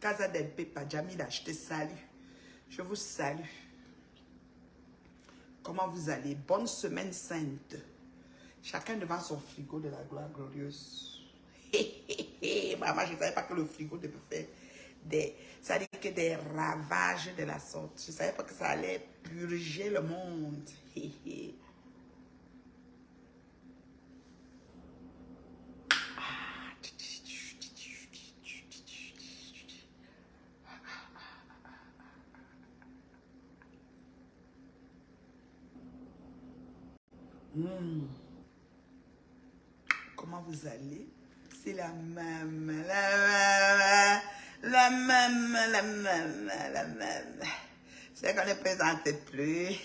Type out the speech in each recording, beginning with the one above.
Casa del Pepa, Jamila, je te salue. Je vous salue. Comment vous allez? Bonne semaine sainte. Chacun devant son frigo de la gloire glorieuse. Maman, je ne savais pas que le frigo devait faire ça dit que des ravages de la sorte. Je ne savais pas que ça allait purger le monde. Comment vous allez? C'est la même, la même. C'est qu'on ne présente plus.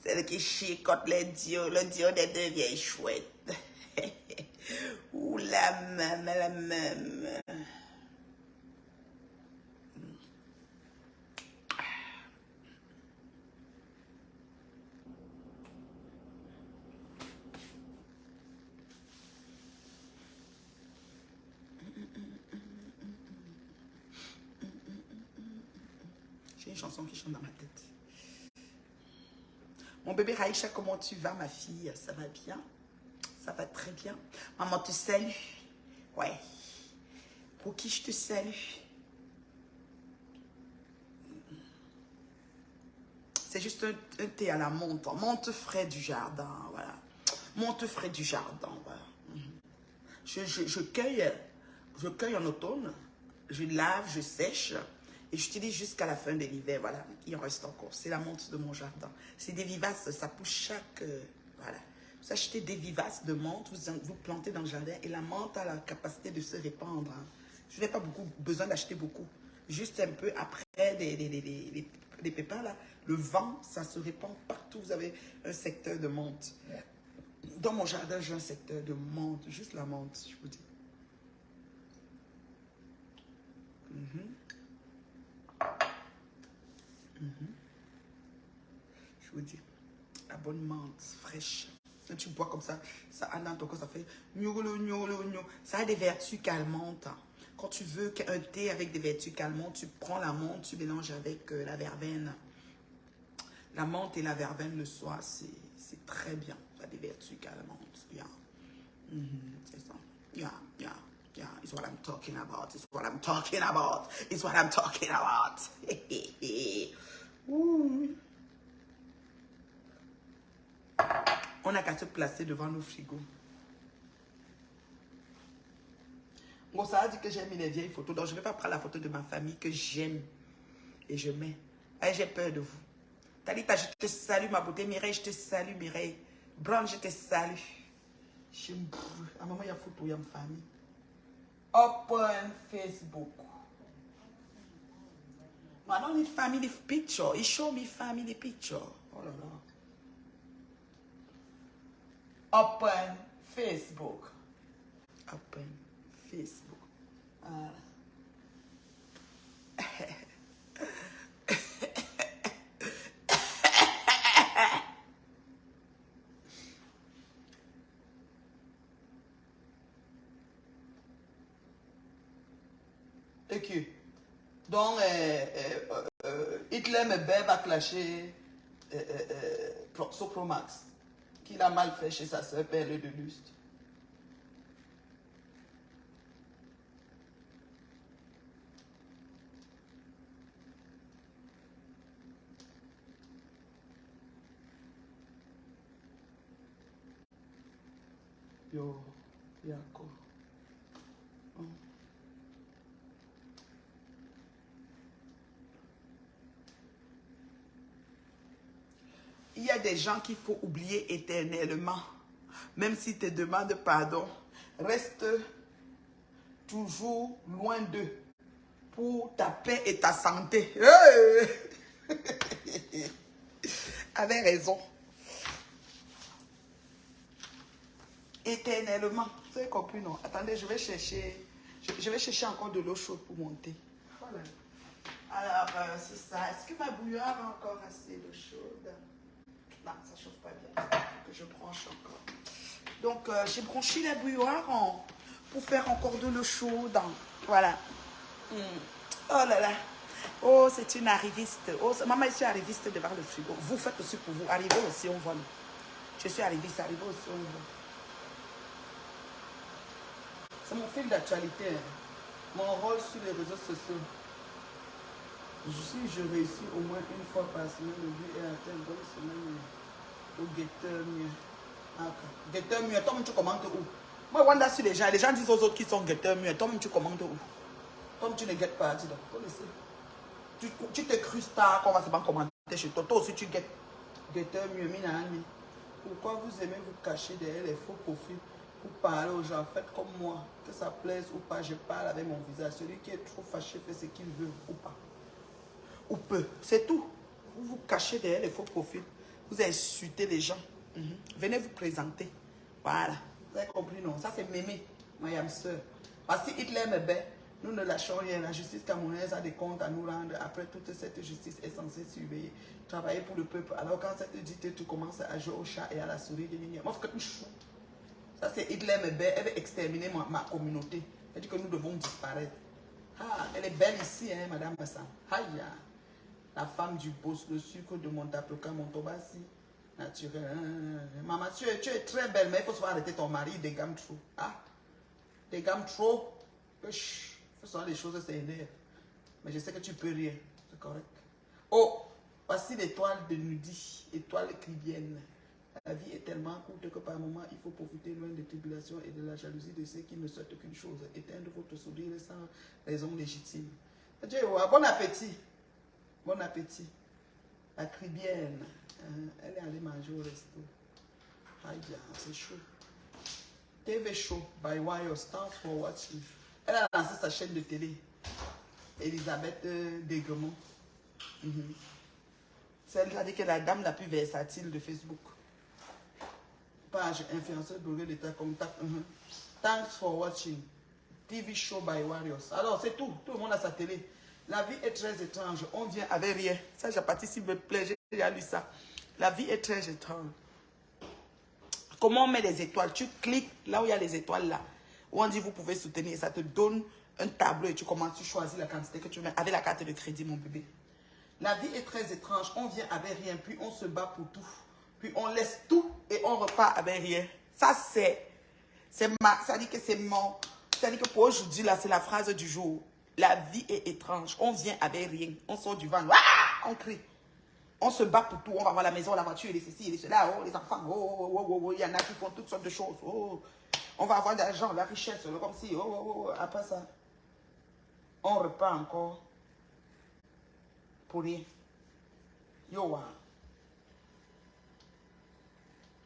Celle qui chicote le dio des deux vieilles chouettes. Ou la même. J'ai une chanson qui chante dans ma tête. Mon bébé Raïcha, comment tu vas, ma fille? Ça va bien? Ça va très bien. Maman te salue. Ouais. Pour qui je te salue? C'est juste un thé à la menthe. Menthe frais du jardin, voilà. Menthe frais du jardin, voilà. Je cueille en automne. Je lave, je sèche. Et j'utilise jusqu'à la fin de l'hiver, voilà. Il en reste encore. C'est la menthe de mon jardin. C'est des vivaces, ça pousse chaque... voilà. Vous achetez des vivaces de menthe, vous plantez dans le jardin et la menthe a la capacité de se répandre. Hein. Je n'ai pas besoin d'acheter beaucoup. Juste un peu après les pépins, là, le vent, ça se répand partout. Vous avez un secteur de menthe. Dans mon jardin, j'ai un secteur de menthe. Juste la menthe, je vous dis. Je vous dis, la bonne menthe fraîche. Quand tu bois comme ça dans ton corps, ça fait gnoulou, gnoulou, gnoulou. Ça a des vertus calmantes. Quand tu veux un thé avec des vertus calmantes, tu prends la menthe, tu mélanges avec la verveine. La menthe et la verveine le soir, c'est très bien. Ça a des vertus calmantes. Yeah. C'est ça. Yeah. It's what I'm talking about. It's what I'm talking about. It's what I'm talking about. On n'a qu'à se placer devant nos frigos. Bon, ça a dit que j'ai mis les vieilles photos. Donc, je ne vais pas prendre la photo de ma famille que j'aime. Et je mets. Hey, j'ai peur de vous. Talita, je te salue, ma beauté. Mireille, je te salue, Mireille. Brown, je te salue. À maman, il y a photo, il y a ma famille. Open Facebook. I don't need family picture. He showed me family picture. Oh là là. Open Facebook. Open Facebook. Ok. Donc, Hitler me va clasher Sopromax, qu'il a mal fait chez sa soeur Perle de Lustre. Yo, Yako. Il y a des gens qu'il faut oublier éternellement. Même si tu demandes pardon, reste toujours loin d'eux pour ta paix et ta santé. Hey! Avait raison. Éternellement. Vous avez compris, non? Attendez, je vais chercher encore de l'eau chaude pour monter. Voilà. Alors, c'est ça. Est-ce que ma bouilloire a encore assez d'eau chaude? Non, ça ne chauffe pas bien. Il faut que je branche encore. Donc, j'ai branché la bouilloire pour faire encore de l'eau chaude. Voilà. Oh là là. Oh, c'est une arriviste. Oh, maman, je suis arriviste devant le frigo. Vous faites aussi pour vous. Arrivez aussi, on voit. Je suis arriviste, arrivez aussi, on voit. C'est mon fil d'actualité. Hein. Mon rôle sur les réseaux sociaux. Si je réussis au moins une fois par semaine, le but est atteint une bonne semaine au guetteur mieux. Ah, ok. Guetteur mieux, toi, tu commandes où? Moi, Wanda, sur les gens disent aux autres qui sont guetteurs mieux. Toi, tu commandes où? Toi, tu ne guettes pas, dis donc. Faut laisser. Tu t'es cru star qu'on va seulement commenter chez toi. Toi aussi, tu guettes. Guetteur mieux, minani. Pourquoi vous aimez vous cacher derrière les faux profils pour parler aux gens? Faites comme moi. Que ça plaise ou pas, je parle avec mon visage. Celui qui est trop fâché fait ce qu'il veut ou pas. Ou peu. C'est tout. Vous vous cachez derrière les faux profils. Vous insultez les gens. Venez vous présenter. Voilà. Vous avez compris, non? Ça, c'est mémé, ma yam soeur. Parce que Hitler me bat, nous ne lâchons rien. La justice camerounaise a des comptes à nous rendre. Après, toute cette justice est censée surveiller, travailler pour le peuple. Alors, quand cette dictature, tu commences à jouer au chat et à la souris, moi, faut que tu chou. Ça, c'est Hitler me bat. Elle veut exterminer ma communauté. Elle dit que nous devons disparaître. Ah, elle est belle ici, hein, madame Massa. Aïe, la femme du boss, le sucre de mon tapioca, mon tobassi. Naturel. Maman, tu es très belle, mais il faut savoir arrêter ton mari, des gammes trop. Ah, des gammes trop. Il faut savoir les choses, c'est énerve. Mais je sais que tu peux rire, c'est correct. Oh, voici l'étoile de Nudi, étoile cribienne. La vie est tellement courte que par moment, il faut profiter loin des tribulations et de la jalousie de ceux qui ne souhaitent qu'une chose, éteindre votre sourire sans raison légitime. Dieu, bon appétit. Bon appétit. La cribienne. Elle est allée manger au resto. Aïe, c'est chaud. TV Show by Wire Stars for Watching. Elle a lancé sa chaîne de télé. Elisabeth Degremont. C'est elle qui a dit que la dame la plus versatile de Facebook. Page influenceur blogueur d'État comme Thanks for watching. TV Show by Warriors. Alors, c'est tout. Tout le monde a sa télé. La vie est très étrange. On vient avec rien. Ça, j'ai parti s'il me plaît. J'ai déjà lu ça. La vie est très étrange. Comment on met les étoiles? Tu cliques là où il y a les étoiles là. Où on dit vous pouvez soutenir. Ça te donne un tableau et tu commences, tu choisis la quantité que tu mets avec la carte de crédit, mon bébé. La vie est très étrange. On vient avec rien, puis on se bat pour tout. Puis on laisse tout et on repart avec rien. Ça, ça dit que c'est mon... Ça dit que pour aujourd'hui, là, c'est la phrase du jour. La vie est étrange. On vient avec rien. On sort du vent. Ah, on crie. On se bat pour tout. On va voir la maison, la voiture, les ceci, les cela. Oh, les enfants. Il y en a qui font toutes sortes de choses. Oh, on va avoir de l'argent, la richesse. Comme si. Après ça, on repart encore pour rien. Yoa.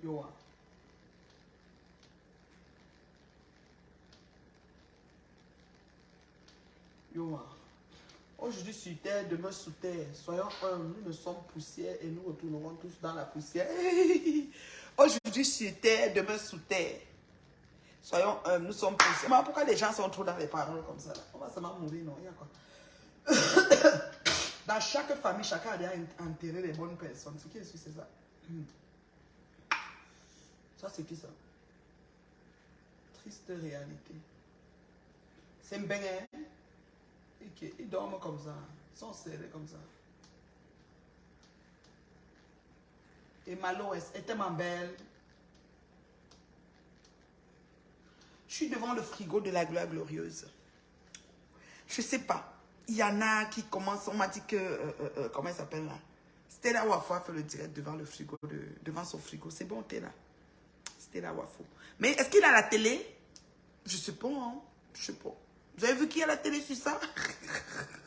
Yoa. Yoa. Aujourd'hui sur terre, demain sous terre. Soyons humbles, nous ne sommes poussière et nous retournerons tous dans la poussière. Aujourd'hui sur terre, demain sous terre. Soyons humbles, nous sommes poussière. Mais pourquoi les gens sont trop dans les paroles comme ça là? On va seulement mourir, non? Il y a quoi? Dans chaque famille, chacun a déjà enterré les bonnes personnes. Ce qui est sûr, c'est ça. Ça, c'est qui ça? Triste réalité. C'est un bain. Ils dorment comme ça. Ils sont serrés comme ça. Et Malo est tellement belle. Je suis devant le frigo de la gloire glorieuse. Je ne sais pas. Il y en a qui commencent. On m'a dit que... comment il s'appelle là? Stella Wafo a fait le direct devant le frigo. Devant son frigo. C'est bon, t'es là. Stella Wafo. Mais est-ce qu'il a la télé? Je ne sais pas. Hein? Je ne sais pas. Vous avez vu qui a la télé sur ça?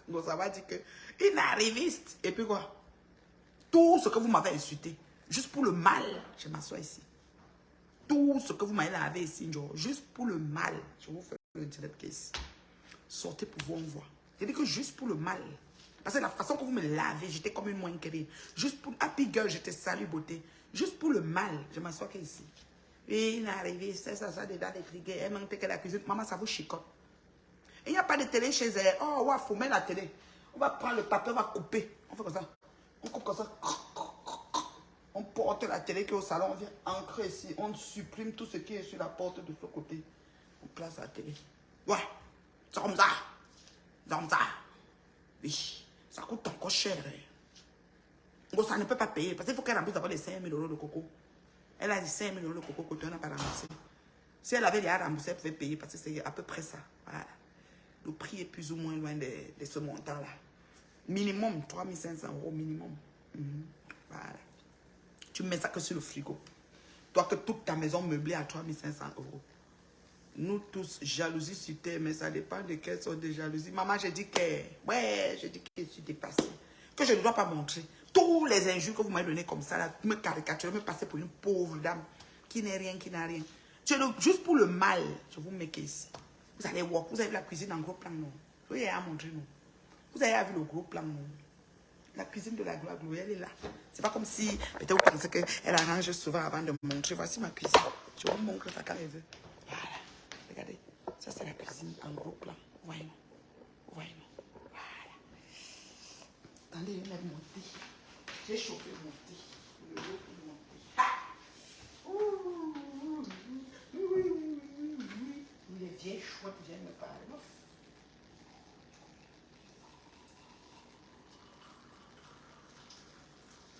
Bon, ça va dire que... Il est arriviste. Et puis quoi? Tout ce que vous m'avez insulté. Juste pour le mal. Je m'assois ici. Tout ce que vous m'avez lavé ici. Genre, juste pour le mal. Je vous fais le direct case. Sortez pour vous, on voit. J'ai dit que juste pour le mal. Parce que la façon que vous me lavez, j'étais comme une moine querelle. Juste pour... Happy girl, je te salue, beauté. Juste pour le mal. Je m'assois ici. Et il est arrivé, ça, dedans les frigos. Elle manque que la cuisine. Maman, ça vous chicote. Il n'y a pas de télé chez elle. Oh, ouais, il faut mettre la télé. On va prendre le papier, on va couper. On fait comme ça. On coupe comme ça. On porte la télé qui est au salon. On vient ancrer ici. On supprime tout ce qui est sur la porte de ce côté. On place la télé. Ouais, c'est comme ça. Donc ça, oui, ça coûte encore cher. Donc ça ne peut pas payer. Parce qu'il faut qu'elle remplisse d'abord les 5 000 € de coco. Elle a dit 5 000 € de coco que tu n'as pas remboursé. Si elle avait déjà remboursé, elle pouvait payer parce que c'est à peu près ça. Voilà. Le prix est plus ou moins loin de ce montant-là. Minimum 3 500 € minimum. Voilà. Tu mets ça que sur le frigo. Toi que toute ta maison meublée à 3 500 €. Nous tous, jalousie sur terre, mais ça dépend de quelle sorte de jalousie. Maman, j'ai dit que... Ouais, j'ai dit que je suis dépassée. Que je ne dois pas montrer. Tous les injures que vous m'avez données comme ça, là, me caricaturer, me passer pour une pauvre dame qui n'est rien, qui n'a rien. Juste pour le mal, je vous mets ici. Vous allez voir, vous avez vu la cuisine en gros plan, non? Vous avez à montrer, non? Vous avez vu le gros plan, non? La cuisine de la gloire, elle est là. C'est pas comme si, peut-être vous pensez qu'elle arrange souvent avant de montrer. Voici ma cuisine. Je vous montre ça quand elle veut. Voilà. Regardez. Ça, c'est la cuisine en gros plan. Voyons. Voyons. Voilà. Attendez, je vais mettre mon thé. J'ai chauffé mon thé. Le lot pour mon thé. Ah! Ouh! Oui. Les vieilles chouettes viennent me parler.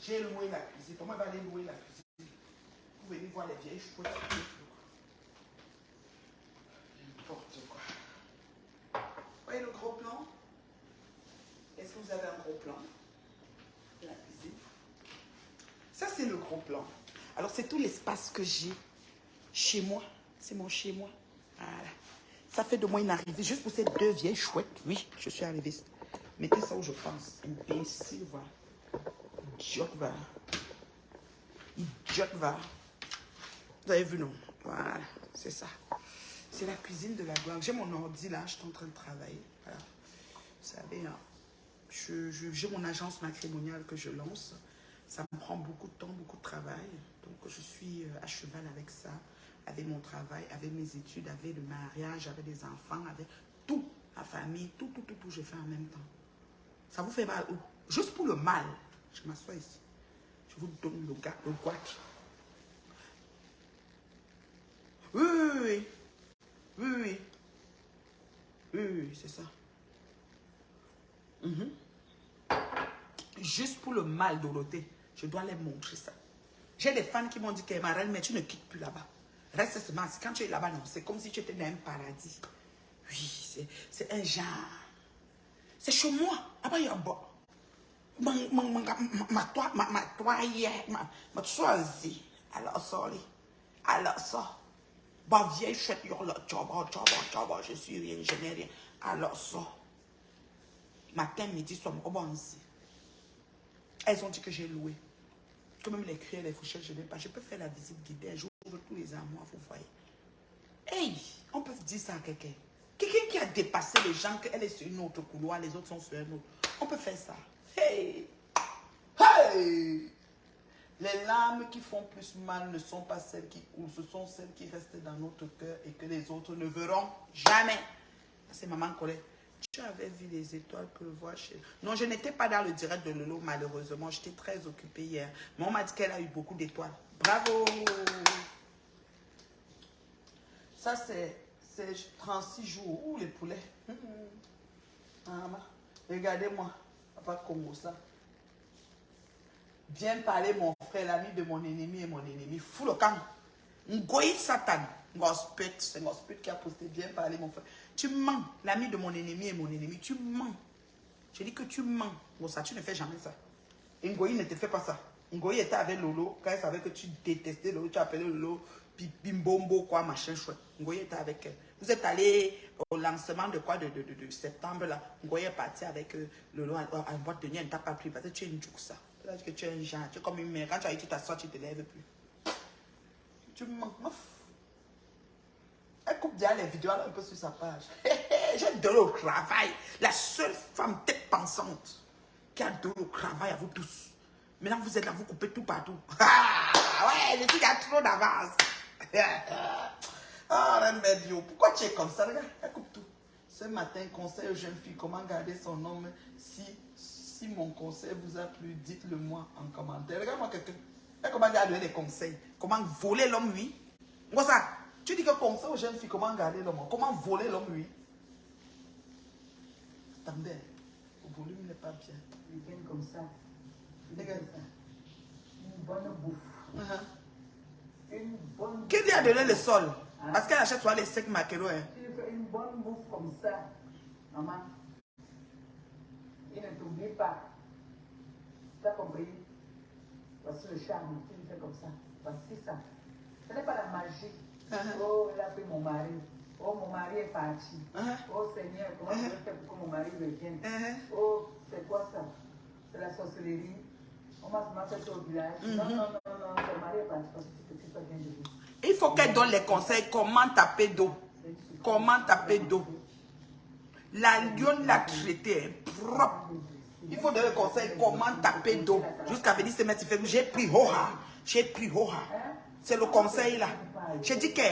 J'ai loué la cuisine. Comment elle va aller louer la cuisine? Vous venez voir les vieilles chouettes. N'importe quoi. Vous voyez le gros plan? Est-ce que vous avez un gros plan de la cuisine? Ça, c'est le gros plan. Alors, c'est tout l'espace que j'ai chez moi. C'est mon chez moi. Voilà. Ça fait de moi une arrivée. Juste pour ces deux vieilles chouettes. Oui, je suis arriviste. Mettez ça où je pense. Imbécile, voilà. Idiote, va. Idiote, va. Vous avez vu, non? Voilà, c'est ça. C'est la cuisine de la gloire. J'ai mon ordi là, je suis en train de travailler. Voilà. Vous savez, hein, j'ai mon agence matrimoniale que je lance. Ça me prend beaucoup de temps, beaucoup de travail. Donc, je suis à cheval avec ça, avec mon travail, avec mes études, avec le mariage, avec les enfants, avec tout, la famille, tout, je fais en même temps. Ça vous fait mal où? Juste pour le mal. Je m'assois ici. Je vous donne le guac. Oui, c'est ça. Juste pour le mal, Dorothée, je dois les montrer ça. J'ai des fans qui m'ont dit que Marelle, mais tu ne quittes plus là-bas. Reste seulement, quand tu es là-bas, non, c'est comme si tu étais dans un paradis. Oui, c'est un genre. C'est chez moi. Ah, il y a bon. Ma choisi. Alors, sorry. Alors, ça. Bah, vieille chouette, je suis rien, je n'ai rien. Alors, ça. Matin, midi, soir, bon, ici. Elles ont dit que j'ai loué. Que même les cuillères, les fourchettes, je n'ai pas. Je peux faire la visite guidée. J'ouvre tous les armoires, vous voyez. Hey, on peut dire ça à quelqu'un. Quelqu'un qui a dépassé les gens, qu'elle est sur une autre couloir, les autres sont sur un autre. On peut faire ça. Hey! Hey! Les larmes qui font plus mal ne sont pas celles qui coulent, ce sont celles qui restent dans notre cœur et que les autres ne verront jamais. C'est maman Colette. Tu avais vu les étoiles pleuvoir chez... Non, je n'étais pas dans le direct de Lolo, malheureusement. J'étais très occupée hier. Mais on m'a dit qu'elle a eu beaucoup d'étoiles. Bravo! Ça, c'est 36 jours. Ouh, les poulets. Regardez-moi. Papa Congo, ça. Viens parler, mon frère, l'ami de mon ennemi et mon ennemi. Fou le camp. Ngoï Satan. Ngospet, c'est Ngospet qui a posté. Viens parler, mon frère. Tu mens. L'ami de mon ennemi et mon ennemi. Tu mens. Je dis que tu mens. Bon, ça, tu ne fais jamais ça. Et Ngoï ne te fait pas ça. Ngoï était avec Lolo. Quand elle savait que tu détestais Lolo, tu appelais Lolo Bimbombo, quoi, machin chouette. Ngoï était avec elle. Vous êtes allé au lancement de quoi de septembre là. Ngoï est parti avec Lolo en boîte de nuit. Elle ne t'a pas pris parce que tu es une jouk ça. Que tu es un genre, tu es comme une mère. Quand tu as été t'asseoir, tu ne te lèves plus. Tu mens. Elle coupe déjà les vidéos un peu sur sa page. J'ai donné au travail. La seule femme tête pensante qui a donné au travail à vous tous. Maintenant, vous êtes là, vous coupez tout partout. Ouais, je dis qu'il y a trop d'avance. Oh, pourquoi tu es comme ça? Regarde, elle coupe tout. Ce matin, conseil aux jeunes filles, comment garder son homme si mon conseil vous a plu, dites-le moi en commentaire. Regarde-moi quelqu'un. Comment il a donné des conseils? Comment voler l'homme, oui? Moi, ça, tu dis que conseil aux jeunes filles, comment garder l'homme? Comment voler l'homme, oui? Attendez, le volume n'est pas bien. Il vient comme ça. Regarde ça. Une bonne bouffe. Une bonne bouffe. Qui lui a donné le sol? Parce qu'elle achète soit les secs maquereaux. Hein. Tu fais une bonne bouffe comme ça, maman. Il ne t'oublie pas. Tu as compris? Voici le charme. Tu le fais comme ça. Voici ça. Ce n'est pas la magie. Oh, elle a pris mon mari. Oh, mon mari est parti. Oh, Seigneur, comment je vais faire pour que mon mari revienne? Oh, c'est quoi ça? C'est la sorcellerie. On m'a fait ça au village. Non, non, non, non, ton mari est parti parce que tu peux bien de lui. Il faut qu'elle donne les conseils. Comment taper d'eau? Comment taper d'eau? La lionne l'a traité propre. Il faut donner le conseil. Comment taper d'eau? Jusqu'à venir se mettre. J'ai pris Hoha. J'ai pris Hoha. C'est le conseil là. J'ai dit que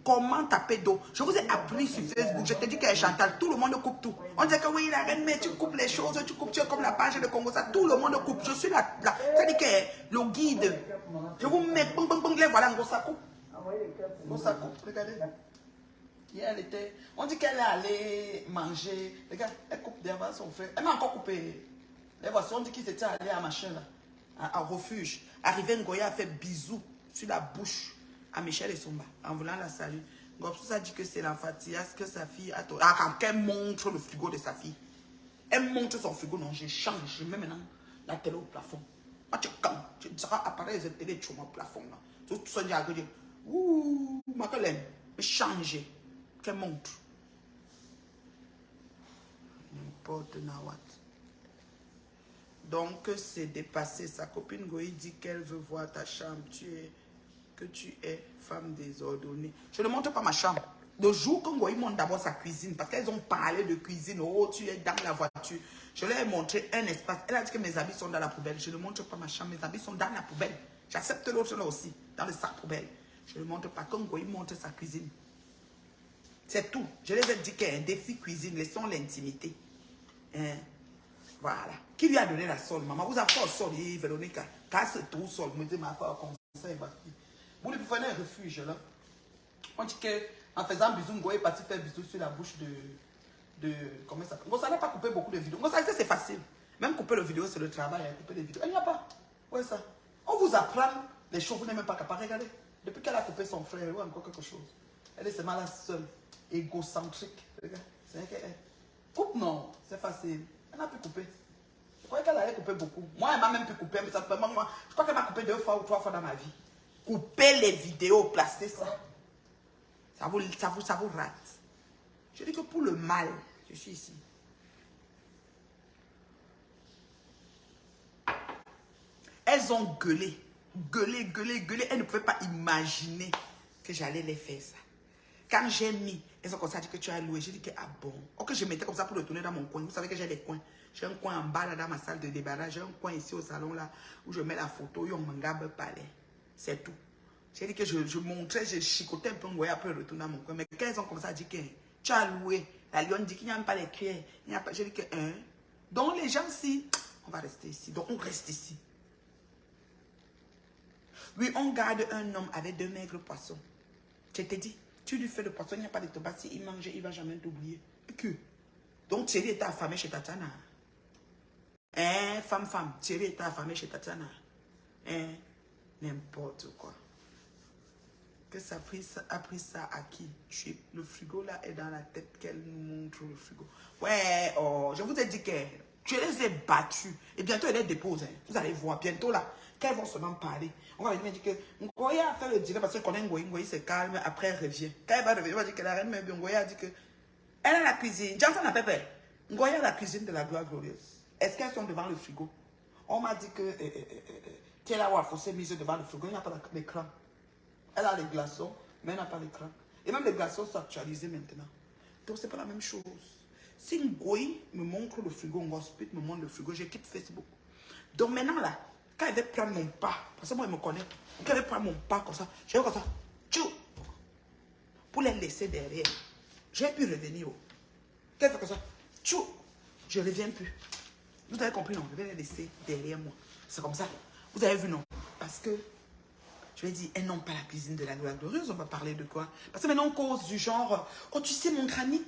comment taper d'eau. Je vous ai appris sur Facebook. Je te dis que Chantal, tout le monde coupe tout. On dit que oui, la reine, mais tu coupes les choses, tu coupes, tu es comme la page de Congo, ça, tout le monde coupe. Je suis là. C'est-à-dire que le guide, je vous mets, bang, bang, bang, les voilà, ça coupe. Ça coupe, regardez. Hier, elle était, on dit qu'elle est allée manger. Regarde, elle coupe derrière son frère. Elle m'a encore coupé. Les voici, on dit qu'ils étaient allés à machin là, à refuge. Arrivé, Ngoya a fait bisous sur la bouche à Michel et Somba, en voulant la saluer. Gopsou a dit que c'est l'enfatias que sa fille a... Ah, quand elle montre le frigo de sa fille, elle montre son frigo, non, je change, je mets maintenant la télé au plafond. Moi, tu seras appareil de télé, tu mets au plafond, là. Tout ça, je dis, ouh, ma collègue, change, qu'elle montre. N'importe nawat. Donc, c'est dépassé. Sa copine Goï dit qu'elle veut voir ta chambre. Que tu es femme désordonnée. Je ne montre pas ma chambre. Le jour quand Goï montre d'abord sa cuisine, parce qu'elles ont parlé de cuisine, oh, tu es dans la voiture. Je leur ai montré un espace. Elle a dit que mes habits sont dans la poubelle. Je ne montre pas ma chambre. Mes habits sont dans la poubelle. J'accepte l'autre là aussi, dans le sac poubelle. Je ne montre pas. Quand Goï montre sa cuisine, c'est tout. Je les ai dit qu'il y a un défi cuisine. Laissons l'intimité. Hein? Voilà. Qui lui a donné la sol, maman? Vous avez fait le sol, Véronica. Casse tout sol. Vous me dites, ma femme, conseil, ma fille. Vous lui prenez un refuge, là. On dit qu'en faisant bisous, Ngoye est parti faire bisous sur la bouche de comment ça s'appelle? Ça n'a pas coupé beaucoup de vidéos. Ça, c'est facile. Même couper le vidéo, c'est le travail. Couper les vidéos. Il n'y a pas. Ouais, ça. On vous apprend les choses, vous n'êtes même pas capable. Regardez. Depuis qu'elle a coupé son frère, ou encore quelque chose. Elle est seulement la seule. Égocentrique. Regarde. C'est vrai qu'elle. Coupe, non. C'est facile. Elle n'a pu couper. Je croyais qu'elle allait couper beaucoup. Moi, elle m'a même pu couper. Mais ça peut moi. Je crois qu'elle m'a coupé 2 fois ou 3 fois dans ma vie. Couper les vidéos, placer ça. Ça vous rate. Je dis que pour le mal, je suis ici. Elles ont gueulé. Gueulé, gueulé, gueulé. Elles ne pouvaient pas imaginer que j'allais les faire ça. Quand j'ai mis, elles ont commencé à dire que tu as loué. J'ai dit que, ah bon. Ok, je mettais comme ça pour retourner dans mon coin. Vous savez que j'ai des coins. J'ai un coin en bas là dans ma salle de débarras. J'ai un coin ici au salon là où je mets la photo. Yon mangabe palais. C'est tout. J'ai dit que je montrais, je chicotais un peu, après retourner dans mon coin. Mais quand elles ont commencé à dire que tu as loué, la lionne dit qu'il n'y a pas les cuillères. J'ai dit que, hein. Donc les gens, si, on va rester ici. Donc on reste ici. Oui, on garde un homme avec 2 maigres poissons. Je t'ai dit, tu lui fais le poisson, il n'y a pas de tobat. Si il mange, il ne va jamais t'oublier. Que? Donc Thierry était affamé chez Tatiana. Hein, femme. Thierry était affamé chez Tatiana. Hein, n'importe quoi. Que ça a pris ça à qui? Le frigo là est dans la tête qu'elle nous montre le frigo. Ouais, oh, je vous ai dit que je les ai battus. Et bientôt elle les dépose. Hein. Vous allez voir bientôt là. Quand elles vont seulement parler. On va venir dire que Ngoya a fait le dîner parce qu'on connaît Ngoya. Ngoya se calme. Après elle revient. Quand elle va revenir, on va dire que la reine mère Ngoya a dit que elle a la cuisine. Johnson n'a pas peur. Ngoya a la cuisine de la gloire glorieuse. Est-ce qu'elles sont devant le frigo? On m'a dit que Tella Wafo s'est mise devant le frigo. Il n'y a pas d'écran. Elle a les glaçons, mais elle n'a pas l'écran. Et même les glaçons sont actualisés maintenant. Donc, ce n'est pas la même chose. Si Ngoyi me montre le frigo, Ngospit me montre le frigo, je quitte Facebook. Donc, maintenant, là, quand elle veut prendre mon pas, parce que moi, elle me connaît, quand elle veut prendre mon pas comme ça, je vais comme ça, tchou, pour les laisser derrière. Je vais plus revenir. Quand elle fait comme ça, tchou, je ne reviens plus. Vous avez compris, non? Je vais les laisser derrière moi. C'est comme ça. Vous avez vu, non? Parce que Je lui ai dit, elles n'ont pas la cuisine de la gloire glorieuse, on va parler de quoi? Parce que maintenant on cause du genre, oh tu sais mon granit,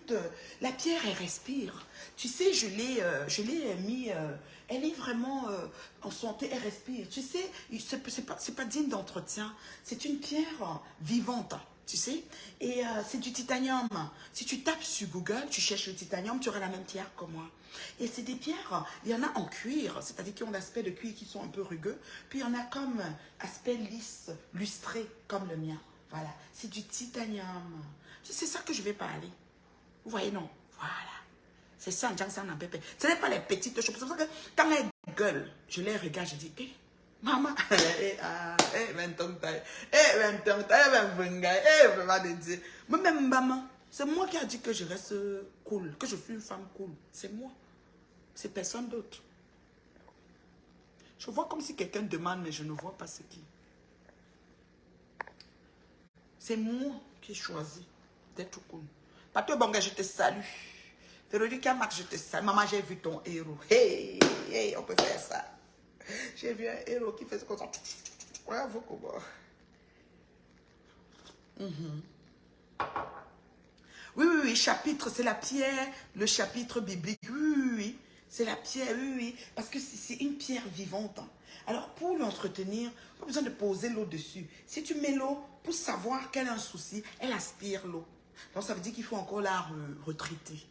la pierre elle respire. Tu sais, je l'ai mis, elle est vraiment en santé, elle respire. Tu sais, c'est pas digne d'entretien, c'est une pierre vivante. Tu sais, et c'est du titanium. Si tu tapes sur Google, tu cherches le titanium, tu auras la même pierre que moi. Et c'est des pierres, il y en a en cuir, c'est-à-dire qui ont l'aspect de cuir, qui sont un peu rugueux. Puis il y en a comme aspect lisse, lustré, comme le mien. Voilà, c'est du titanium. C'est ça que je vais parler. Vous voyez, non? Voilà. C'est ça, ce n'est pas les petites choses. C'est pour ça que quand elles gueulent, je les regarde, je dis, hé, maman, même maman, c'est moi qui a dit que je reste cool, que je suis une femme cool. C'est moi. C'est personne d'autre. Je vois comme si quelqu'un demande, mais je ne vois pas ce qui. C'est moi qui ai choisi d'être cool. Pato Banga, je te salue. Véronique Max, je te salue. Maman, j'ai vu ton héros. Hey, hey, on peut faire ça. J'ai vu un héros qui fait ce comme ça. Bravo, comment. Oui, oui, oui, chapitre, c'est la pierre, le chapitre biblique. Oui, oui, oui, c'est la pierre, oui, oui, parce que c'est une pierre vivante. Alors, pour l'entretenir, pas besoin de poser l'eau dessus. Si tu mets l'eau, pour savoir qu'elle a un souci, elle aspire l'eau. Donc, ça veut dire qu'il faut encore la retraiter.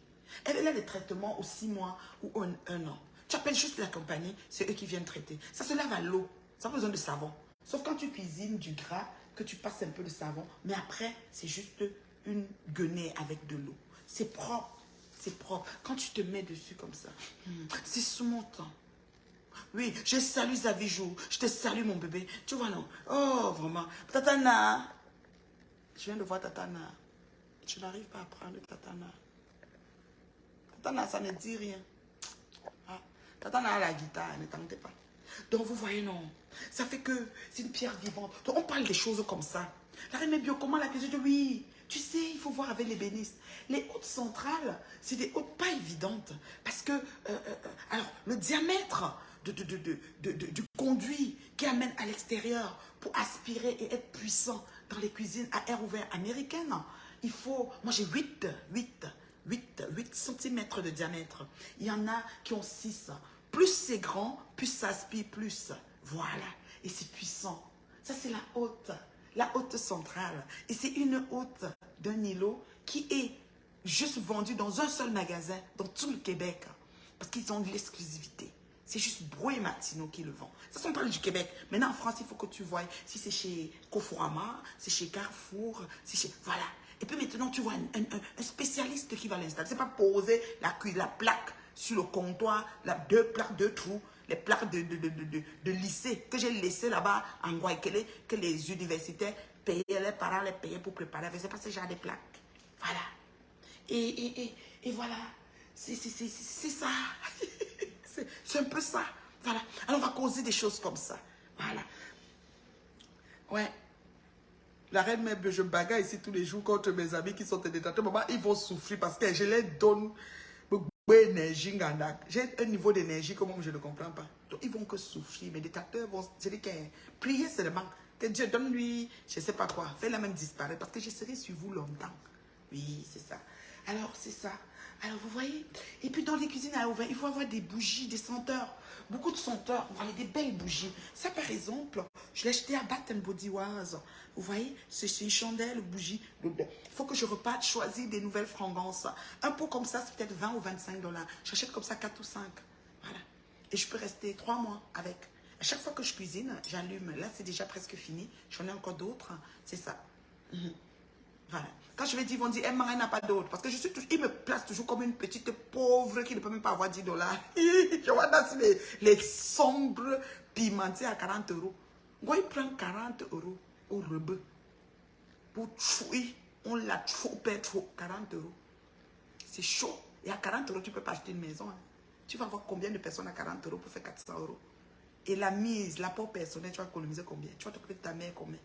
Elle a des traitements au 6 mois ou un an. Tu appelles juste la compagnie, c'est eux qui viennent traiter. Ça se lave à l'eau, ça n'a pas besoin de savon. Sauf quand tu cuisines du gras, que tu passes un peu de savon. Mais après, c'est juste une guenille avec de l'eau. C'est propre, c'est propre. Quand tu te mets dessus comme ça, c'est sous mon temps. Oui, je salue Zavijou, je te salue mon bébé. Tu vois non? Oh, vraiment. Tatana, je viens de voir Tatana. Je n'arrive pas à prendre Tatana. Tatana, ça ne dit rien. Ah, Tatana a la guitare, ne tentez pas. Donc vous voyez, non. Ça fait que c'est une pierre vivante. Donc on parle des choses comme ça. La reine Bio, comment la question de oui. Tu sais, il faut voir avec les bénisses. Les hôtes centrales, c'est des hôtes pas évidentes. Parce que, alors, le diamètre du conduit qui amène à l'extérieur pour aspirer et être puissant dans les cuisines à air ouvert américaines, il faut, moi j'ai 8 cm de diamètre. Il y en a qui ont 6. Plus c'est grand, plus ça aspire plus. Voilà. Et c'est puissant. Ça, c'est la haute centrale. Et c'est une haute d'un îlot qui est juste vendue dans un seul magasin, dans tout le Québec. Parce qu'ils ont de l'exclusivité. C'est juste Bro et Martineau qui le vend. Ça, on parle du Québec. Maintenant, en France, il faut que tu vois si c'est chez Conforama, c'est chez Carrefour, c'est chez... Voilà. Et puis maintenant, tu vois un spécialiste qui va l'installer. C'est pas poser la plaque sur le comptoir, deux plaques, 2 trous, les plaques de lycée que j'ai laissées là-bas en Guayaquil, que les universitaires payaient, les parents les payaient pour préparer. C'est pas ce genre de plaques. Voilà. Et voilà. C'est ça. C'est un peu ça. Voilà. Alors on va causer des choses comme ça. Voilà. Ouais. La reine mère, je bagarre ici tous les jours contre mes amis qui sont détenteurs. Maman, ils vont souffrir parce que je les donne beaucoup d'énergie. J'ai un niveau d'énergie que moi, je ne comprends pas. Donc, ils vont que souffrir. Mes détenteurs vont... Je dis que prier seulement. Que Dieu donne-lui, je ne sais pas quoi. Fais-la même disparaître parce que je serai sur vous longtemps. Oui, c'est ça. Alors, c'est ça. Alors, vous voyez. Et puis, dans les cuisines à ouvert, il faut avoir des bougies, des senteurs. Beaucoup de senteurs. Vous voyez, des belles bougies. Ça, par exemple, je l'ai acheté à Bath & Body Works. Vous voyez, c'est une chandelle, bougie. Il faut que je reparte choisir des nouvelles fragrances. Un pot comme ça, c'est peut-être 20 ou 25 $. J'achète comme ça 4 ou 5. Voilà. Et je peux rester 3 mois avec. À chaque fois que je cuisine, j'allume. Là, c'est déjà presque fini. J'en ai encore d'autres. C'est ça. Voilà. Quand je vais dire, ils vont dire, Marie n'a pas d'autre. Parce que ils me placent toujours comme une petite pauvre qui ne peut même pas avoir 10 $. Je vois dans les sombres pimentés à 40 €. Moi, il prend 40 € au rebeu. Pour tuer, on l'a trop, 40 €. C'est chaud. Et à 40 €, tu ne peux pas acheter une maison. Hein. Tu vas voir combien de personnes à 40 € pour faire 400 €. Et la mise, l'apport personnel, tu vas économiser combien? Tu vas t'occuper de ta mère combien?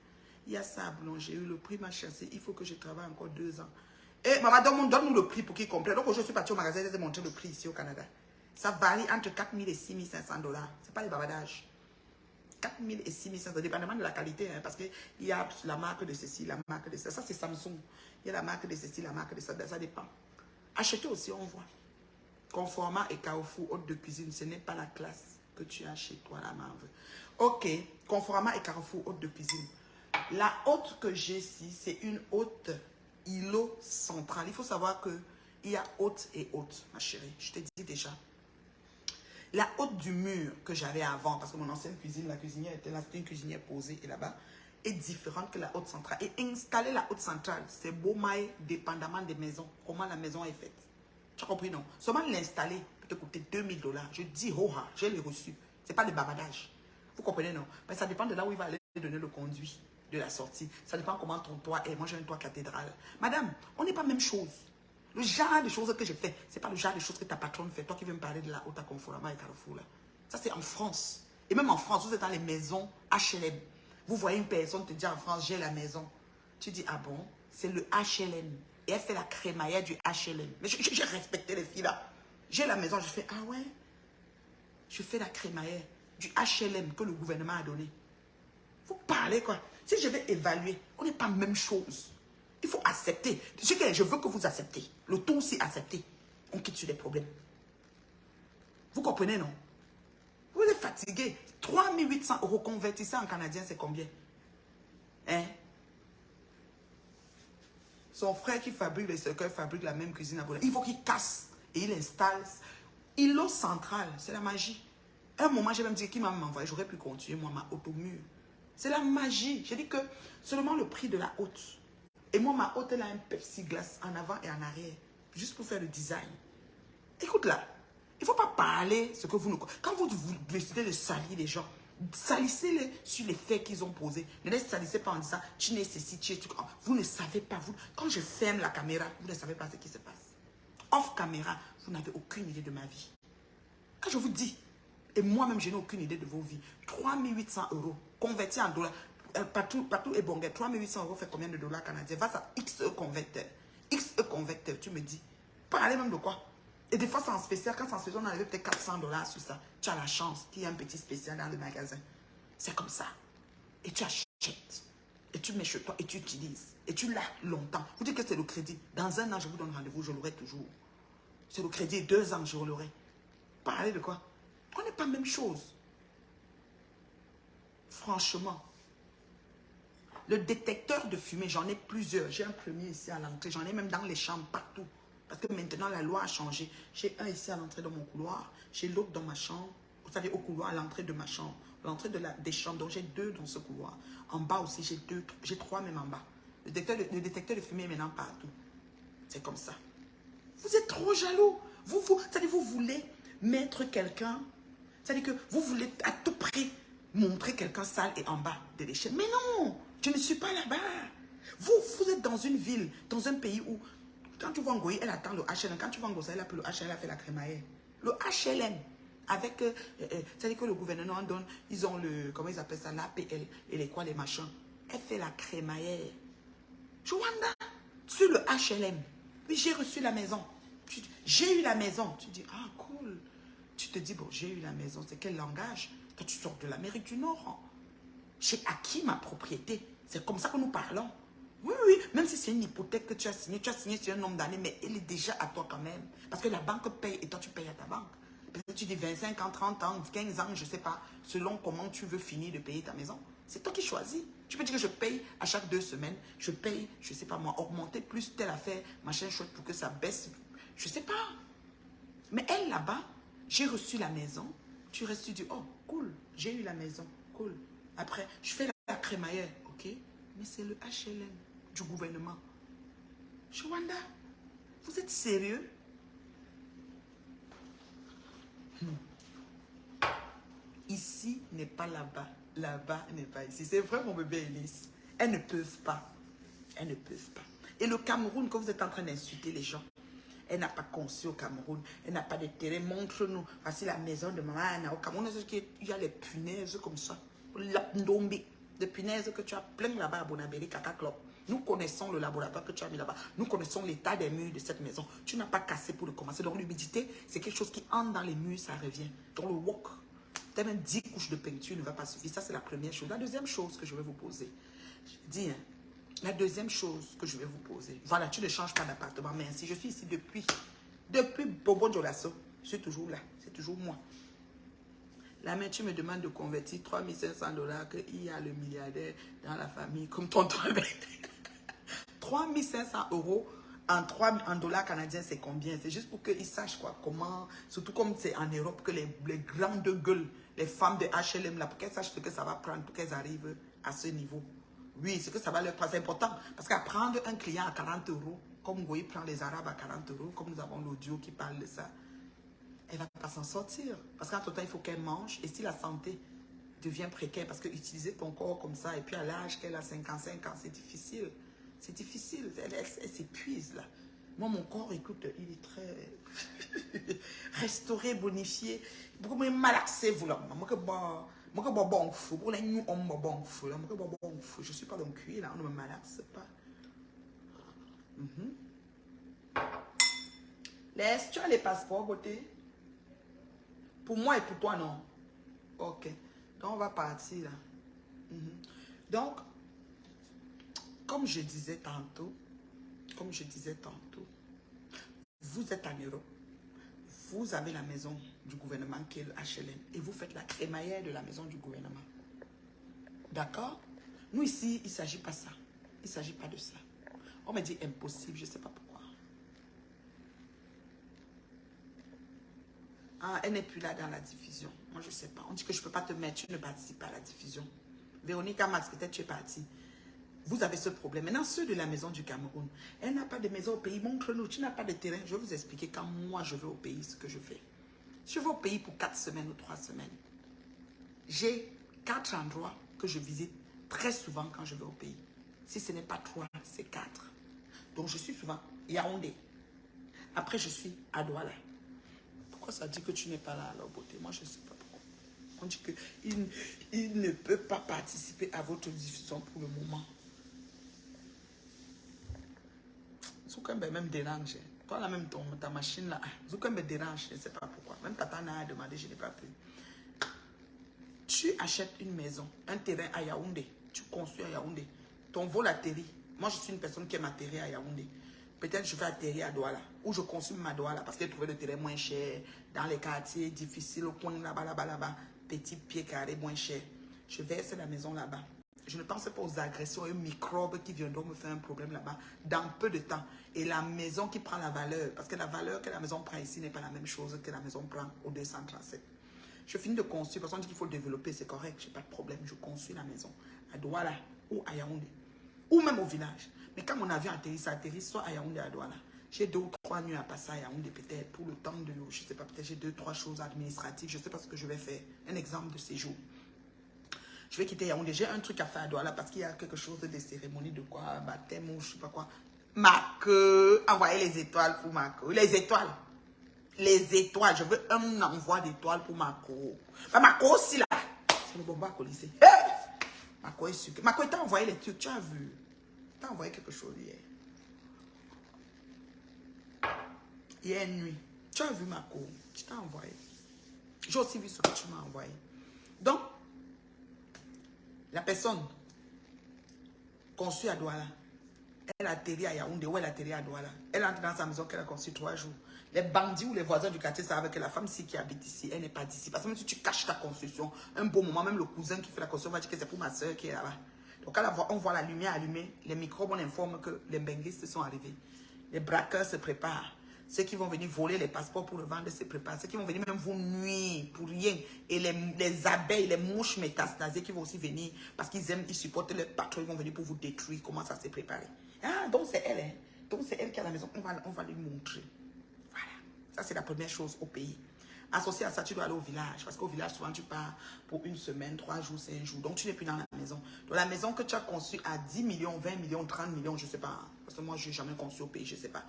Il y a ça à boulanger, le prix m'a chassé, il faut que je travaille encore 2 ans. Et maman, donne-nous le prix pour qu'il comprenne. Donc aujourd'hui, je suis partie au magasin, je vais montrer le prix ici au Canada. Ça varie entre 4 000 et 6 500 $. Ce n'est pas les babadages. 4 000 et 6 500, dépendamment de la qualité, hein, parce qu'il y a la marque de ceci, la marque de ça. Ça, c'est Samsung. Il y a la marque de ceci, la marque de ça. Ça dépend. Achetez aussi, on voit. Conformat et Carrefour, hôte de cuisine, ce n'est pas la classe que tu as chez toi, la marque. Ok, Conformat et Carrefour, hôte de cuisine. La hôte que j'ai ici, c'est une hôte îlot central. Il faut savoir qu'il y a hôte et hôte, ma chérie. Je te dis déjà. La hôte du mur que j'avais avant, parce que mon ancienne cuisine, la cuisinière était là, c'était une cuisinière posée et là-bas, est différente que la hôte centrale. Et installer la hôte centrale, c'est beau maille dépendamment des maisons, comment la maison est faite. Tu as compris, non? Seulement l'installer peut te coûter $2000. Je dis, oh, j'ai les reçus. Ce n'est pas le bavardage. Vous comprenez, non? Mais ça dépend de là où il va aller donner le conduit de la sortie. Ça dépend comment ton toit est. Moi, j'ai un toit cathédrale. Madame, on n'est pas la même chose. Le genre de choses que je fais, ce n'est pas le genre de choses que ta patronne fait. Toi qui veux me parler de la haute à Conforama et Carrefour, là. Ça, c'est en France. Et même en France, vous êtes dans les maisons HLM. Vous voyez une personne te dire en France, j'ai la maison. Tu dis, ah bon? C'est le HLM. Et elle fait la crémaillère du HLM. Mais j'ai respecté les filles là. J'ai la maison, je fais, ah ouais? Je fais la crémaillère du HLM que le gouvernement a donné. Vous parlez quoi? Si je vais évaluer, on n'est pas la même chose. Il faut accepter. Je veux que vous acceptez. Le tout, c'est accepter. On quitte sur les problèmes. Vous comprenez, non? Vous êtes fatigué. 3800 € convertissez en canadien, c'est combien? Hein? Son frère qui fabrique les cercueils fabrique la même cuisine à Boulogne. Il faut qu'il casse et il installe. Îlot central, c'est la magie. À un moment, j'ai même dit qu'il m'a envoyé. J'aurais pu continuer, moi, ma haute au mur. C'est la magie. J'ai dit que seulement le prix de la haute. Et moi, ma haute, elle a un Pepsi Glace en avant et en arrière. Juste pour faire le design. Écoute là. Il ne faut pas parler ce que vous nous... Quand vous décidez de salir les gens, salissez-les sur les faits qu'ils ont posés. Ne les salissez pas en disant, tu nécessites, vous ne savez pas. Quand je ferme la caméra, vous ne savez pas ce qui se passe. Off caméra, vous n'avez aucune idée de ma vie. Quand je vous dis, et moi-même, je n'ai aucune idée de vos vies. 3800 € convertis en dollars. Partout est bon. 3800 € fait combien de dollars canadiens? Va à XE converteur. XE converteur, tu me dis. Parlez même de quoi? Et des fois, c'est en spécial. Quand c'est en spécial, on enlève peut-être 400 $ sur ça. Tu as la chance qu'il y ait un petit spécial dans le magasin. C'est comme ça. Et tu achètes. Et tu mets chez toi et tu utilises. Et tu l'as longtemps. Vous dites que c'est le crédit. Dans un an, je vous donne rendez-vous, je l'aurai toujours. C'est le crédit. 2 ans, je l'aurai. Parlez de quoi? On n'est pas la même chose. Franchement. Le détecteur de fumée, j'en ai plusieurs. J'ai un premier ici à l'entrée. J'en ai même dans les chambres, partout. Parce que maintenant, la loi a changé. J'ai un ici à l'entrée de mon couloir. J'ai l'autre dans ma chambre. Vous savez, au couloir, à l'entrée de ma chambre. L'entrée des chambres. Donc, j'ai 2 dans ce couloir. En bas aussi, j'ai 3 même en bas. Le détecteur de fumée est maintenant partout. C'est comme ça. Vous êtes trop jaloux. C'est-à-dire, vous voulez mettre quelqu'un. C'est-à-dire que vous voulez à tout prix montrer quelqu'un sale et en bas de l'échelle. Mais non, je ne suis pas là-bas. Vous êtes dans une ville, dans un pays où, quand tu vas en Goyi, elle attend le HLM. Quand tu vas en Gossa, elle appelle le HLM, elle a fait la crémaillère. Le HLM, avec, c'est-à-dire que le gouvernement donne, ils ont le, comment ils appellent ça, l'APL, et les quoi, les machins. Elle fait la crémaillère. Joanda, sur le HLM. Oui, j'ai reçu la maison. J'ai eu la maison. Tu dis, ah, cool. Tu te dis, bon, j'ai eu la maison. C'est quel langage? Toi, tu sors de l'Amérique du Nord. J'ai acquis ma propriété. C'est comme ça que nous parlons. Oui, oui, même si c'est une hypothèque que tu as signée sur un nombre d'années, mais elle est déjà à toi quand même. Parce que la banque paye et toi, tu payes à ta banque. Peut-être tu dis 25 ans, 30 ans, 15 ans, je ne sais pas, selon comment tu veux finir de payer ta maison. C'est toi qui choisis. Tu peux dire que je paye à chaque 2 semaines. Je paye, je ne sais pas moi, augmenter plus telle affaire, machin chouette pour que ça baisse. Je ne sais pas. Mais elle, là-bas, j'ai reçu la maison. Tu restes, tu dis, oh, cool, j'ai eu la maison, cool. Après, je fais la crémaillère, ok. Mais c'est le HLM du gouvernement. Chouanda, vous êtes sérieux? Ici n'est pas là-bas. Là-bas n'est pas ici. C'est vrai, mon bébé Elise. Elles ne peuvent pas. Elles ne peuvent pas. Et le Cameroun, quand vous êtes en train d'insulter les gens, elle n'a pas conçu au Cameroun. Elle n'a pas de terrain. Montre-nous. Voici la maison de maman. Au Cameroun, il y a les punaises comme ça. Les punaises que tu as plein là-bas à Bonabéry, Kaka Club. Nous connaissons le laboratoire que tu as mis là-bas. Nous connaissons l'état des murs de cette maison. Tu n'as pas cassé pour le commencer. Donc l'humidité, c'est quelque chose qui entre dans les murs, ça revient. Dans le wok. peut-être même 10 couches de peinture ne va pas suffire. Ça, c'est la première chose. La deuxième chose que je vais vous poser, je dis, hein, la deuxième chose que je vais vous poser, voilà, tu ne changes pas d'appartement, mais ainsi, je suis ici depuis Bobo Djolasso, je suis toujours là, c'est toujours moi. La mère, tu me demandes de convertir 3500 $, qu'il y a le milliardaire dans la famille, comme tonton. 3500 € en dollars canadiens, c'est combien? C'est juste pour qu'ils sachent quoi, comment, surtout comme c'est en Europe, que les grandes gueules, les femmes de HLM, là, pour qu'elles sachent ce que ça va prendre, pour qu'elles arrivent à ce niveau. Oui, ce que ça va leur prendre, c'est important. Parce qu'à prendre un client à 40 €, comme Goyi prend les Arabes à 40 €, comme nous avons l'audio qui parle de ça, elle ne va pas s'en sortir. Parce qu'en tout temps, il faut qu'elle mange. Et si la santé devient précaire, parce que utiliser ton corps comme ça, et puis à l'âge qu'elle a 55 ans, c'est difficile. C'est difficile. Elle s'épuise là. Moi, mon corps, écoute, il est très restauré, bonifié. Beaucoup de malaxé, vous là. Je ne suis pas dans le cuir là, on ne me malaxe pas. Laisse, tu as les passeports, beauté? Pour moi et pour toi, non. Ok. Donc, on va partir là. Donc, comme je disais tantôt, vous êtes en Europe. Vous avez la maison du gouvernement qui est le HLM. Et vous faites la crémaillère de la maison du gouvernement. D'accord? Nous ici, il ne s'agit pas de ça. Il ne s'agit pas de ça. On me dit impossible, je ne sais pas pourquoi. Ah, elle n'est plus là dans la diffusion. Moi, je ne sais pas. On dit que je ne peux pas te mettre, tu ne participes pas à la diffusion. Véronique Max, peut-être tu es partie. Vous avez ce problème. Maintenant, ceux de la maison du Cameroun, elle n'a pas de maison au pays. Montre-nous, tu n'as pas de terrain. Je vais vous expliquer quand moi je vais au pays ce que je fais. Je vais au pays pour 4 semaines ou 3 semaines. J'ai 4 endroits que je visite très souvent quand je vais au pays. Si ce n'est pas 3, c'est 4. Donc, je suis souvent Yaoundé. Après, je suis à Douala. Pourquoi ça dit que tu n'es pas là, alors, beauté? Moi, je ne sais pas pourquoi. On dit qu'il ne peut pas participer à votre diffusion pour le moment. Zoukambe même dérange. Toi, là, même ta machine, là, Zoukambe dérange. Je ne sais pas pourquoi. Même Tata n'a demandé, je n'ai pas pu. Tu achètes une maison, un terrain à Yaoundé. Tu construis à Yaoundé. Ton vol atterrit. Moi, je suis une personne qui aime atterrir à Yaoundé. Peut-être je vais atterrir à Douala. Ou je consume ma Douala parce que j'ai trouvé le terrain moins cher. Dans les quartiers difficiles, au coin là-bas, là-bas. Petit pied carré moins cher. Je verse la maison là-bas. Je ne pense pas aux agressions et aux microbes qui viendront me faire un problème là-bas dans peu de temps. Et la maison qui prend la valeur, parce que la valeur que la maison prend ici n'est pas la même chose que la maison prend au 237. Je finis de construire, parce qu'on dit qu'il faut le développer, c'est correct, je n'ai pas de problème. Je construis la maison à Douala ou à Yaoundé, ou même au village. Mais quand mon avion atterrit, ça atterrit soit à Yaoundé, à Douala. J'ai 2 ou 3 nuits à passer à Yaoundé peut-être pour le temps de, je ne sais pas, peut-être j'ai 2 ou 3 choses administratives, je ne sais pas ce que je vais faire. Un exemple de séjour. Je vais quitter Yaoundé, j'ai un truc à faire à Douala parce qu'il y a quelque chose de cérémonie de quoi, baptême ou je ne sais pas quoi. Ma queue, envoyez les étoiles pour ma queue. Les étoiles. Les étoiles, je veux un envoi d'étoiles pour Marco. Marco aussi là. C'est le bomba au lycée. Hey! Marco est sûr. Marco, il t'a envoyé les trucs, tu as vu. Il t'a envoyé quelque chose hier. Hier nuit. Tu as vu Marco. Je t'ai envoyé. J'ai aussi vu ce que tu m'as envoyé. Donc, la personne conçue à Douala, elle atterrit à Yaoundé ou elle atterrit à Douala. Elle entre dans sa maison qu'elle a construite 3 jours. Les bandits ou les voisins du quartier savent que la femme ici qui habite ici, elle n'est pas d'ici. Parce que même si tu caches ta construction, un beau moment, même le cousin qui fait la construction va dire que c'est pour ma soeur qui est là-bas. Donc quand on voit la lumière allumée, les microbes, on informe que les benguistes sont arrivés. Les braqueurs se préparent. Ceux qui vont venir voler les passeports pour le vendre se préparent. Ceux qui vont venir même vous nuire pour rien. Et les abeilles, les mouches métastasées qui vont aussi venir parce qu'ils aiment, ils supportent leur patron, ils vont venir pour vous détruire. Comment ça s'est préparé. Ah, donc c'est elle, hein. Donc c'est elle qui est à la maison. On va lui montrer. Voilà. Ça, c'est la première chose au pays. Associé à ça, tu dois aller au village. Parce qu'au village, souvent, tu pars pour 1 semaine, 3 jours, 5 jours. Donc, tu n'es plus dans la maison. Donc, la maison que tu as conçue à 10 millions, 20 millions, 30 millions, je ne sais pas. Parce que moi, je n'ai jamais conçu au pays, je ne sais pas.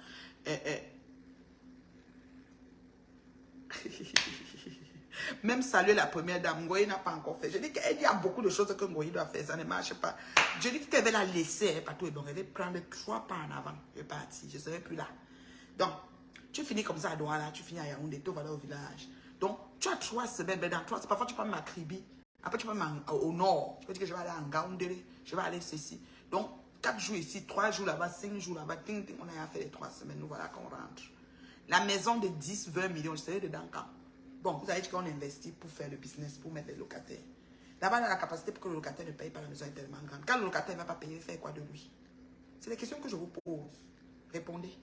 Même saluer la première dame, Ngoyi n'a pas encore fait. Je dis qu'il y a beaucoup de choses que Ngoyi doit faire, ça ne marche pas. Je dis qu'elle va la laisser partout et bon, elle va prendre 3 pas en avant. Elle est partie, je ne serai plus là. Donc, tu finis comme ça à Douala, tu finis à Yaoundé, tu vas aller au village. Donc, tu as 3 semaines, ben dans 3 parfois tu peux m'acribir. Après, tu peux au nord. Tu peux dire que je vais aller en Gaoundéré, je vais aller ceci. Donc, 4 jours ici, 3 jours là-bas, 5 jours là-bas, ting, ting, on a fait les 3 semaines, nous voilà qu'on rentre. La maison de 10, 20 millions, je serai dedans quand? Bon, vous avez dit qu'on investit pour faire le business, pour mettre les locataires. Là-bas, la capacité pour que le locataire ne paye pas la maison est tellement grande. Quand le locataire ne va pas payer, faire quoi de lui? C'est les questions que je vous pose. Répondez.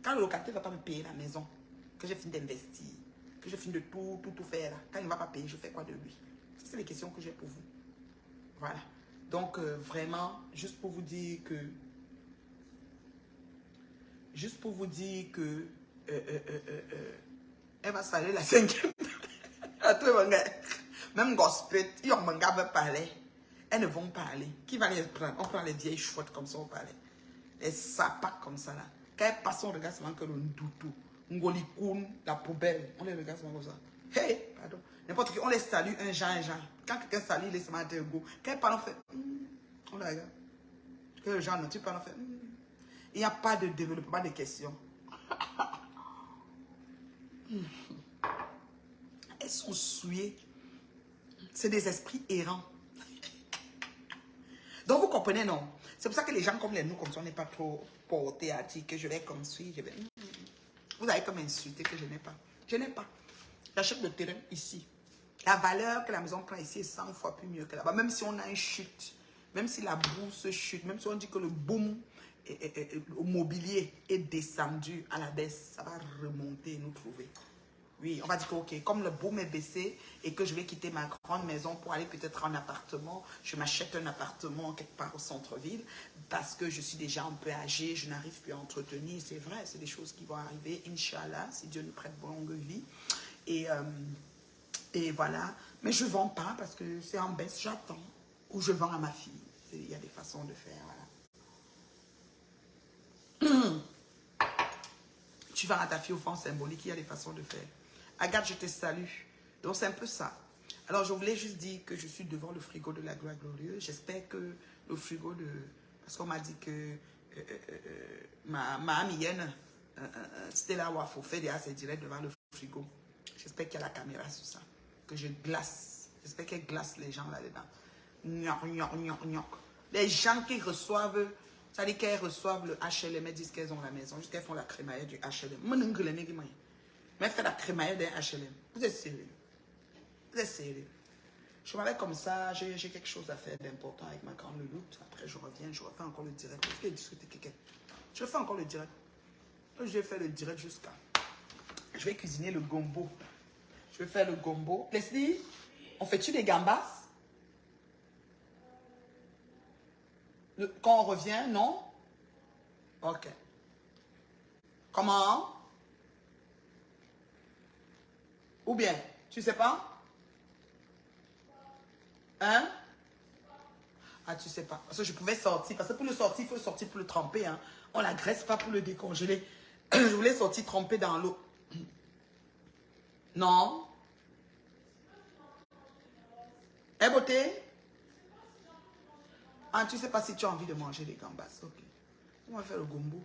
Quand le locataire ne va pas me payer la maison, que j'ai fini d'investir, que j'ai fini de tout faire là, quand il ne va pas payer, je fais quoi de lui? C'est les questions que j'ai pour vous. Voilà. Donc, vraiment, juste pour vous dire que... elle va saluer la 5e. Même gospel, ils ont parler. Elles ne vont pas aller. Qui va les prendre? On prend les vieilles chouettes comme ça, on parlait. Les sapacs comme ça là. Quand elles passent, on regarde seulement que le ndoutou, ngolikoun, la poubelle. On les regarde seulement comme ça. Hey, pardon. N'importe qui, on les salue un genre. Quand quelqu'un salue, il laisse seulement un go. Quand elles parlent, on fait. On les regarde. Que le genre, non, tu parles, on fait. Il n'y a pas de développement de questions. Elles sont souillées. C'est des esprits errants. Donc vous comprenez, non? C'est pour ça que les gens comme nous, comme ça, on n'est pas trop portés à dire que je vais comme suivre. Vous avez comme insulté que je n'ai pas. Je n'ai pas. J'achète le terrain ici. La valeur que la maison prend ici est 100 fois plus mieux que là-bas. Même si on a une chute, même si la bourse chute, même si on dit que le boom au mobilier est descendu à la baisse, ça va remonter et nous trouver. Oui, on va dire que ok, comme le boom est baissé et que je vais quitter ma grande maison pour aller peut-être en appartement, je m'achète un appartement quelque part au centre-ville parce que je suis déjà un peu âgée, je n'arrive plus à entretenir. C'est vrai, c'est des choses qui vont arriver, Inch'Allah, si Dieu nous prête longue vie. Et voilà. Mais je ne vends pas parce que c'est en baisse, j'attends. Ou je vends à ma fille. Il y a des façons de faire, voilà. Tu vends à ta fille au fond symbolique, il y a des façons de faire. Agathe, je te salue. Donc, c'est un peu ça. Alors, je voulais juste dire que je suis devant le frigo de la gloire glorieuse. J'espère que le frigo de... Parce qu'on m'a dit que ma amienne, c'était là où il faut faire des assez direct devant le frigo. J'espère qu'il y a la caméra sur ça. Que je glace. J'espère qu'elle glace les gens là-dedans. Les gens qui reçoivent... Ça dit qu'elles reçoivent le HLM, elles disent qu'elles ont la maison, jusqu'à qu'elles font la crémaillère du HLM. Mais faire la crémaillère d'un HLM. Vous êtes sérieux? Vous êtes sérieux? Je m'avais comme ça, j'ai quelque chose à faire d'important avec ma grande louloute. Après, je reviens, je refais encore le direct. Est-ce qu'il y a discuté quelqu'un? Je fais encore le direct. Je vais faire le direct jusqu'à... Je vais cuisiner le gombo. Je vais faire le gombo. Leslie, on fait-tu des gambas? Quand on revient, non? Ok. Comment? Ou bien, tu sais pas? Hein? Ah, tu sais pas. Parce que je pouvais sortir. Parce que pour le sortir, il faut le sortir pour le tremper. Hein. On la graisse pas pour le décongeler. Je voulais sortir tremper dans l'eau. Non? Eh, beauté? Ah, tu sais pas si tu as envie de manger des gambas. Ok. On va faire le gombo.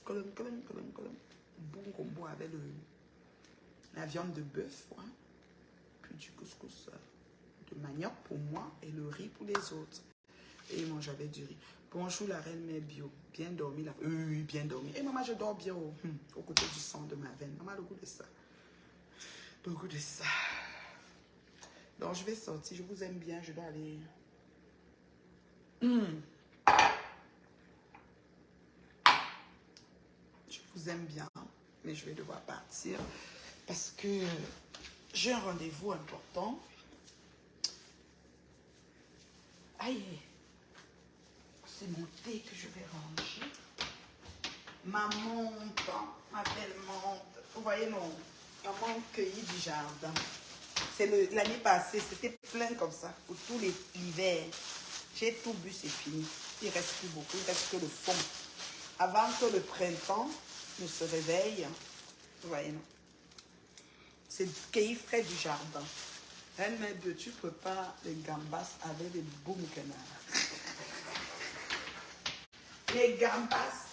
Bon gombo avec la viande de bœuf. Ouais. Puis du couscous de manioc pour moi et le riz pour les autres. Et moi, j'avais du riz. Bonjour la reine mère bio. Bien dormi là. Oui, bien dormi. Et maman, je dors bien au côté du sang de ma veine. Maman, le goût de ça. Le goût de ça. Donc, je vais sortir. Je vous aime bien. Je dois aller... Je vous aime bien. Mais je vais devoir partir. Parce que j'ai un rendez-vous important. Aïe. C'est mon thé que je vais ranger. Ma menthe, ma belle menthe. Vous voyez, non, ma menthe cueillie du jardin. C'est l'année passée, c'était plein comme ça, pour tout l'hiver. J'ai tout bu, c'est fini. Il ne reste plus beaucoup, il reste que le fond. Avant que le printemps ne se réveille, vous voyez, non. C'est cueilli frais du jardin. Elle m'a dit, tu prépares les gambas avec des boum canards. Les gambas,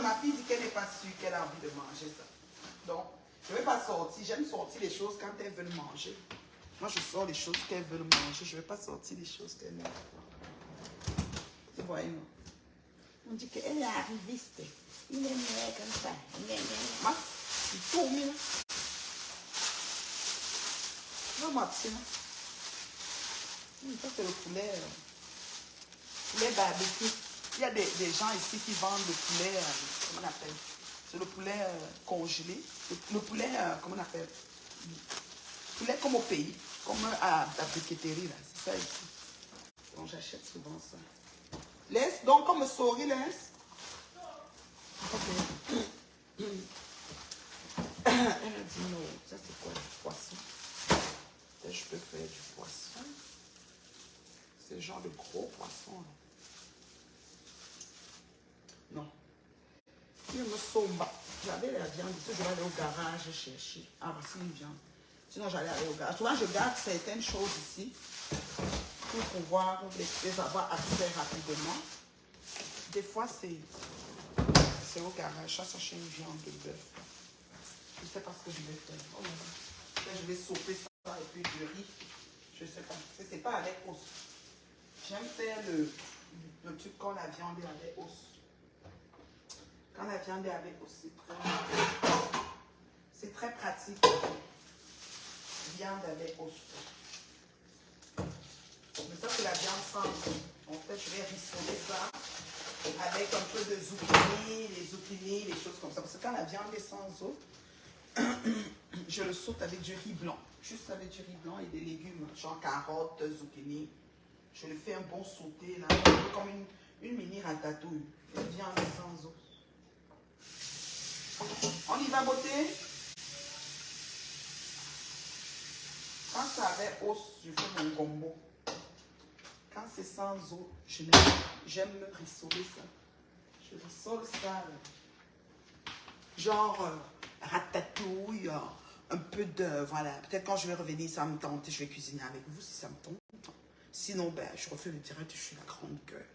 ma fille dit qu'elle n'est pas sûre qu'elle a envie de manger ça. Donc, Je ne vais pas sortir. J'aime sortir les choses quand elles veulent manger. Moi, je sors les choses qu'elles veulent manger. Je ne vais pas sortir les choses qu'elles n'aiment pas. Vous voyez, non? On dit qu'elle est arriviste. Il est comme ça. Moi, il tourne, là. Non, Martine. Ça, c'est le poulet. Poulet barbecue. Il y a des gens ici qui vendent le poulet, comment on appelle? C'est le poulet congelé. Le poulet, comment on appelle? Poulet comme au pays, comme à la briqueterie, là. C'est ça ici. Donc, j'achète souvent ça. Laisse, donc, comme souris, laisse. Ok. Elle a dit non. Ça, c'est quoi, du poisson? Peut-être je peux faire du poisson. C'est le genre de gros poisson, là. Non. Il me somba. J'avais la viande. Je vais aller au garage chercher. Ah, voici une viande. Sinon, j'allais aller au garage. Souvent, je garde certaines choses ici pour pouvoir les avoir accès rapidement. Des fois, c'est au garage. Ça, c'est une viande de bœuf. Je ne sais pas ce que je vais faire. Oh, là, je vais sauter ça et puis du riz. Je ne sais pas. C'est pas avec os. J'aime faire le truc quand la viande est avec os. Quand la viande est avec os, c'est très pratique. Viande avec os. Mais ça, c'est la viande sans os. En fait, je vais rissoler ça avec un peu de zucchini, les zucchini, les choses comme ça. Parce que quand la viande est sans os, je le saute avec du riz blanc. Juste avec du riz blanc et des légumes, genre carottes, zucchini. Je le fais un bon sauté, là, comme une mini ratatouille. Une viande sans os. On y va, beauté? Quand c'est avec os, je fais mon gombo. Quand c'est sans os, j'aime me rissoler ça. Je rissole ça. Genre ratatouille, un peu de... Voilà, peut-être quand je vais revenir, ça me tente. Je vais cuisiner avec vous si ça me tente. Sinon, ben, je refais le direct, je suis la grande gueule.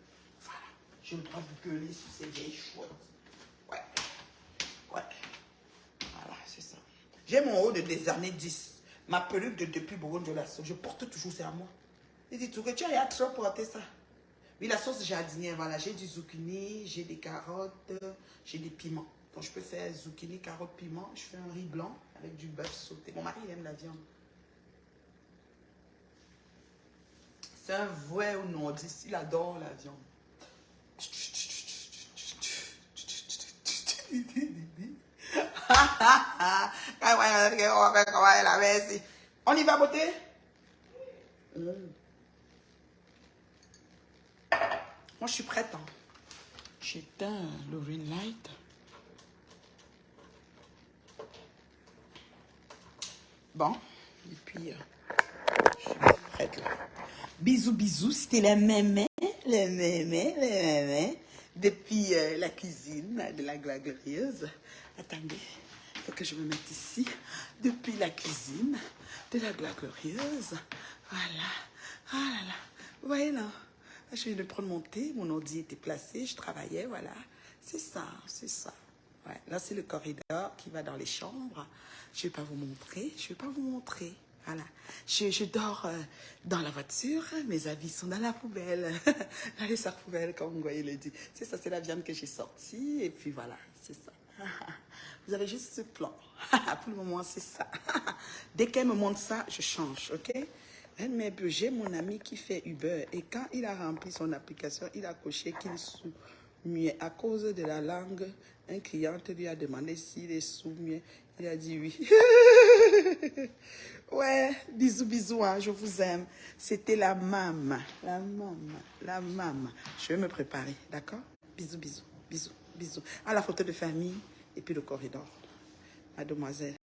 Voilà, j'ai le droit de gueuler sur ces vieilles chouettes. Ouais. Ouais. Voilà, c'est ça. J'ai mon haut des années 10. Ma perruque depuis Bourgogne de la sauce. Je porte toujours ça à moi. Il dit tout que tu as trop porté ça. Oui, la sauce jardinière, voilà. J'ai du zucchini, j'ai des carottes, j'ai des piments. Donc, je peux faire zucchini, carottes, piment. Je fais un riz blanc avec du bœuf sauté. Mon mari, il aime la viande. C'est un vrai ou nordiste. Il adore la viande. On y va, beauté? Moi, je suis prête. Hein. J'éteins le ring light. Bon, et puis, je suis prête là. Bisous, bisous. C'était la mémé, depuis la cuisine de la glorieuse. Attendez, il faut que je me mette ici. Depuis la cuisine de la glorieuse. Voilà. Ah là là. Vous voyez là? Je viens de prendre mon thé. Mon ordi était placé. Je travaillais, voilà. C'est ça, c'est ça. Ouais, là, c'est le corridor qui va dans les chambres. Je ne vais pas vous montrer. Je ne vais pas vous montrer. Voilà. Je dors dans la voiture. Mes habits sont dans la poubelle. Dans les sacs poubelles, comme vous voyez le dit. C'est ça, c'est la viande que j'ai sortie. Et puis voilà, c'est ça. Vous avez juste ce plan. Pour le moment, c'est ça. Dès qu'elle me montre ça, je change, ok? J'ai mon ami qui fait Uber. Et quand il a rempli son application, il a coché qu'il sous-muet. À cause de la langue, un client lui a demandé s'il est sous-muet. Il a dit oui. Ouais, bisous, bisous, hein, je vous aime. C'était la maman, la maman, la maman. Je vais me préparer, d'accord? Bisous, bisous, bisous, bisous. À la photo de famille et puis le corridor. Mademoiselle.